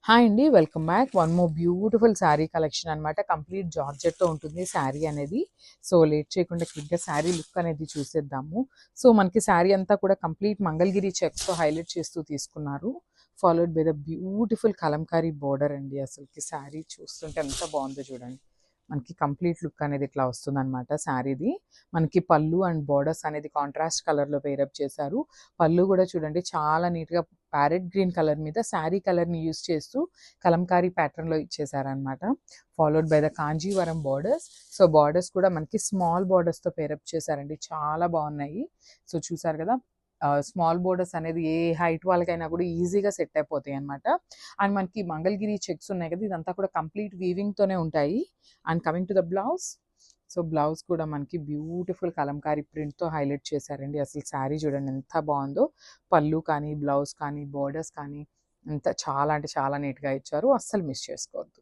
Hi అండి. Welcome back. One more beautiful sari collection అనమాట. Complete జార్జెట్‌తో ఉంటుంది శారీ అనేది. సో, లేట్ చేయకుండా క్విక్‌గా శారీ లుక్ అనేది చూసేద్దాము. సో, మనకి శారీ అంతా కూడా కంప్లీట్ మంగళగిరి చెక్స్‌తో హైలైట్ చేస్తూ తీసుకున్నారు. Followed by the beautiful Kalamkari border అండి. అసలుకి శారీ చూస్తుంటే ఎంత బాగుందో చూడండి. మనకి కంప్లీట్ లుక్ అనేది ఇట్లా వస్తుందనమాట శారీది. మనకి పళ్ళు అండ్ బోర్డర్స్ అనేది కాంట్రాస్ట్ కలర్‌లో పేరప్ చేశారు. పళ్ళు కూడా చూడండి చాలా నీట్‌గా ప్యారెట్ గ్రీన్ కలర్ మీద శారీ కలర్‌ని యూజ్ చేస్తూ కలంకారీ ప్యాటర్న్‌లో ఇచ్చేసారనమాట. Followed by the Kanjeevaram borders. So, borders కూడా మనకి స్మాల్ బోర్డర్స్‌తో పేరప్ చేశారండి. చాలా బాగున్నాయి. సో, చూసారు కదా! స్మాల్ బోర్డర్స్ అనేది ఏ హైట్ వాళ్ళకైనా కూడా ఈజీగా సెట్ అయిపోతాయి అనమాట. అండ్ మనకి మంగళగిరి చెక్స్ ఉన్నాయి కదా! ఇదంతా కూడా కంప్లీట్ వీవింగ్‌తోనే ఉంటాయి. And coming to the blouse. So, blouse కూడా మనకి బ్యూటిఫుల్ కలంకారీ ప్రింట్‌తో హైలైట్ చేశారండి. అసలు శారీ చూడండి ఎంత బాగుందో. పళ్ళు కానీ, బ్లౌజ్ కానీ, బోర్డర్స్ కానీ చాలా అంటే చాలా నీట్‌గా ఇచ్చారు. అస్సలు మిస్ చేసుకోవద్దు.